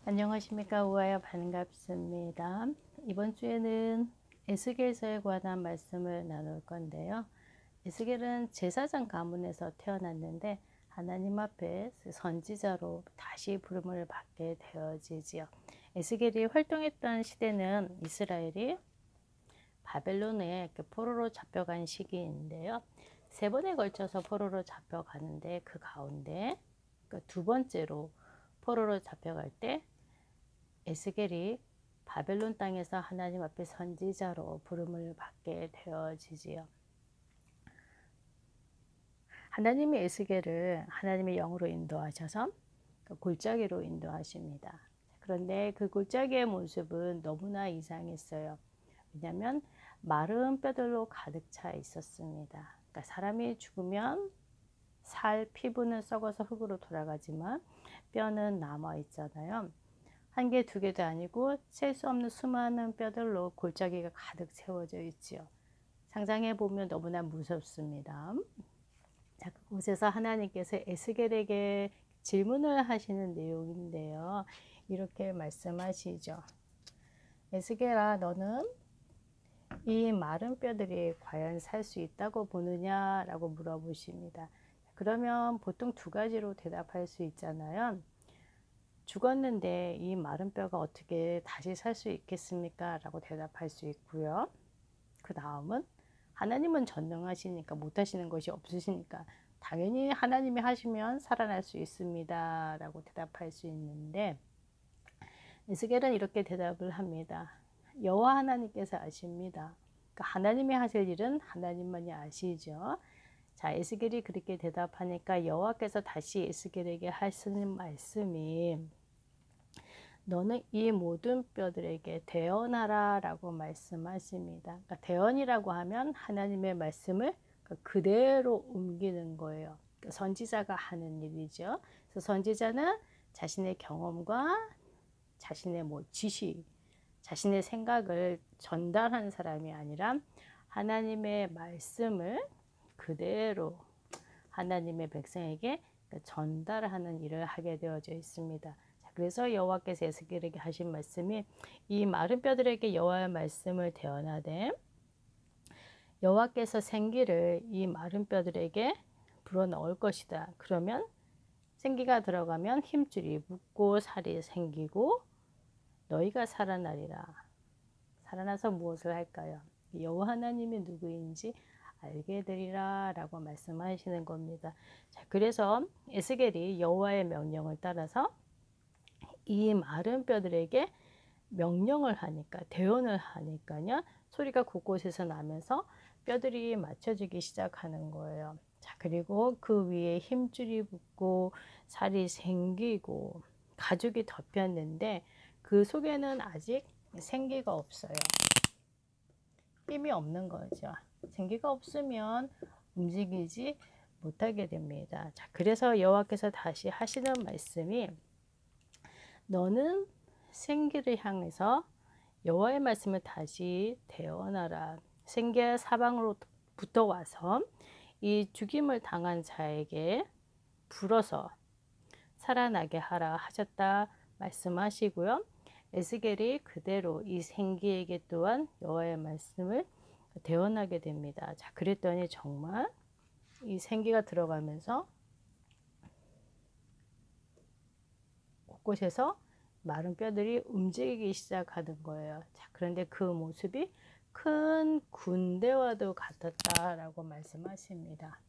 안녕하십니까. 우아야 반갑습니다. 이번 주에는 에스겔서에 관한 말씀을 나눌 건데요. 에스겔은 제사장 가문에서 태어났는데 하나님 앞에 선지자로 다시 부름을 받게 되어지지요. 에스겔이 활동했던 시대는 이스라엘이 바벨론에 포로로 잡혀간 시기인데요. 세 번에 걸쳐서 포로로 잡혀가는데 그 가운데 두 번째로 포로로 잡혀갈 때 에스겔이 바벨론 땅에서 하나님 앞에 선지자로 부름을 받게 되어지지요. 하나님이 에스겔을 하나님의 영으로 인도하셔서 골짜기로 인도하십니다. 그런데 그 골짜기의 모습은 너무나 이상했어요. 왜냐하면 마른 뼈들로 가득 차 있었습니다. 그러니까 사람이 죽으면 피부는 썩어서 흙으로 돌아가지만 뼈는 남아 있잖아요. 한 개, 두 개도 아니고 셀 수 없는 수많은 뼈들로 골짜기가 가득 채워져 있지요. 상상해 보면 너무나 무섭습니다. 자, 그곳에서 하나님께서 에스겔에게 질문을 하시는 내용인데요. 이렇게 말씀하시죠. 에스겔아, 너는 이 마른 뼈들이 과연 살 수 있다고 보느냐? 라고 물어보십니다. 그러면 보통 두 가지로 대답할 수 있잖아요. 죽었는데 이 마른 뼈가 어떻게 다시 살 수 있겠습니까? 라고 대답할 수 있고요. 그 다음은 하나님은 전능하시니까 못하시는 것이 없으시니까 당연히 하나님이 하시면 살아날 수 있습니다. 라고 대답할 수 있는데 에스겔은 이렇게 대답을 합니다. 여호와 하나님께서 아십니다. 그러니까 하나님이 하실 일은 하나님만이 아시죠. 자, 에스겔이 그렇게 대답하니까 여호와께서 다시 에스겔에게 하시는 말씀이 너는 이 모든 뼈들에게 대언하라 라고 말씀하십니다. 그러니까 대언이라고 하면 하나님의 말씀을 그대로 옮기는 거예요. 그러니까 선지자가 하는 일이죠. 그래서 선지자는 자신의 경험과 자신의 지식, 자신의 생각을 전달하는 사람이 아니라 하나님의 말씀을 그대로 하나님의 백성에게 전달하는 일을 하게 되어져 있습니다. 그래서 여호와께서 에스겔에게 하신 말씀이 이 마른 뼈들에게 여호와의 말씀을 대언하되 여호와께서 생기를 이 마른 뼈들에게 불어넣을 것이다. 그러면 생기가 들어가면 힘줄이 붙고 살이 생기고 너희가 살아나리라. 살아나서 무엇을 할까요? 여호와 하나님이 누구인지 알게 되리라 라고 말씀하시는 겁니다. 자, 그래서 에스겔이 여호와의 명령을 따라서 이 마른 뼈들에게 명령을 하니까 대언을 하니까요. 소리가 곳곳에서 나면서 뼈들이 맞춰지기 시작하는 거예요. 자, 그리고 그 위에 힘줄이 붙고 살이 생기고 가죽이 덮였는데 그 속에는 아직 생기가 없어요. 힘이 없는 거죠. 생기가 없으면 움직이지 못하게 됩니다. 자, 그래서 여호와께서 다시 하시는 말씀이 너는 생기를 향해서 여호와의 말씀을 다시 대언하라. 생기가 사방으로부터 와서 이 죽임을 당한 자에게 불어서 살아나게 하라 하셨다 말씀하시고요. 에스겔이 그대로 이 생기에게 또한 여호와의 말씀을 대언하게 됩니다. 자, 그랬더니 정말 이 생기가 들어가면서 곳곳에서 마른 뼈들이 움직이기 시작하는 거예요. 자, 그런데 그 모습이 큰 군대와도 같았다라고 말씀하십니다.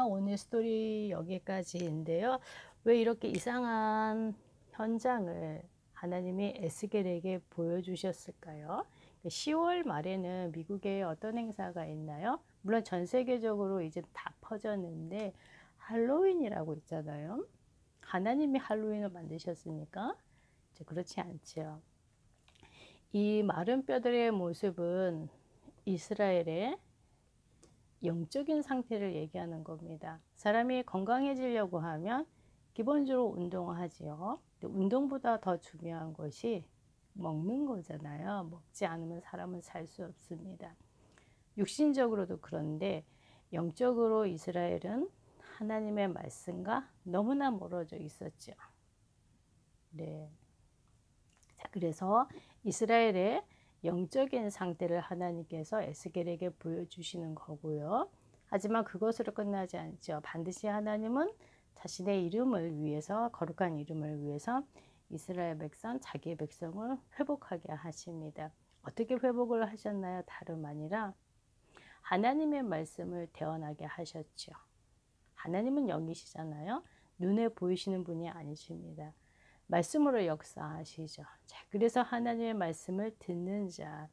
오늘 스토리 여기까지인데요. 왜 이렇게 이상한 현장을 하나님이 에스겔에게 보여주셨을까요? 10월 말에는 미국에 어떤 행사가 있나요? 물론 전 세계적으로 이제 다 퍼졌는데 할로윈이라고 있잖아요. 하나님이 할로윈을 만드셨습니까? 그렇지 않죠. 이 마른 뼈들의 모습은 이스라엘의 영적인 상태를 얘기하는 겁니다. 사람이 건강해지려고 하면 기본적으로 운동하지요. 운동보다 더 중요한 것이 먹는 거잖아요. 먹지 않으면 사람은 살 수 없습니다. 육신적으로도 그런데 영적으로 이스라엘은 하나님의 말씀과 너무나 멀어져 있었죠. 네. 자, 그래서 이스라엘의 영적인 상태를 하나님께서 에스겔에게 보여주시는 거고요. 하지만 그것으로 끝나지 않죠. 반드시 하나님은 자신의 이름을 위해서, 거룩한 이름을 위해서 이스라엘 백성, 자기의 백성을 회복하게 하십니다. 어떻게 회복을 하셨나요? 다름 아니라 하나님의 말씀을 대언하게 하셨죠. 하나님은 영이시잖아요. 눈에 보이시는 분이 아니십니다. 말씀으로 역사하시죠. 자, 그래서 하나님의 말씀을 듣는 자,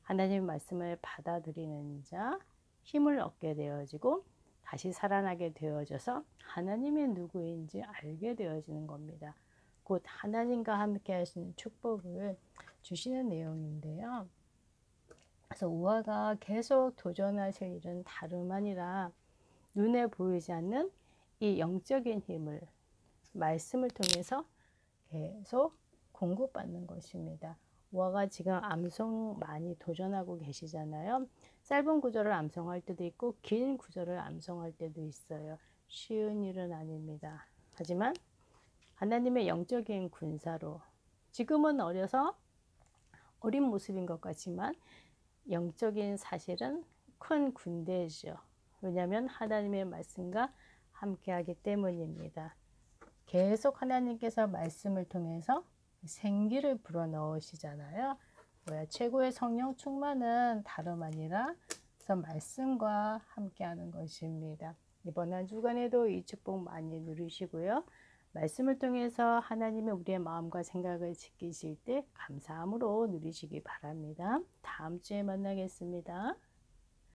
하나님의 말씀을 받아들이는 자, 힘을 얻게 되어지고 다시 살아나게 되어져서 하나님이 누구인지 알게 되어지는 겁니다. 곧 하나님과 함께 하시는 축복을 주시는 내용인데요. 그래서 우화가 계속 도전하실 일은 다름 아니라 눈에 보이지 않는 이 영적인 힘을 말씀을 통해서 계속 공급받는 것입니다. 우화가 지금 암송 많이 도전하고 계시잖아요. 짧은 구절을 암송할 때도 있고 긴 구절을 암송할 때도 있어요. 쉬운 일은 아닙니다. 하지만 하나님의 영적인 군사로 지금은 어려서 어린 모습인 것 같지만 영적인 사실은 큰 군대죠. 왜냐하면 하나님의 말씀과 함께하기 때문입니다. 계속 하나님께서 말씀을 통해서 생기를 불어넣으시잖아요. 최고의 성령 충만은 다름 아니라 말씀과 함께하는 것입니다. 이번 한 주간에도 이 축복 많이 누리시고요. 말씀을 통해서 하나님의 우리의 마음과 생각을 지키실 때 감사함으로 누리시기 바랍니다. 다음 주에 만나겠습니다.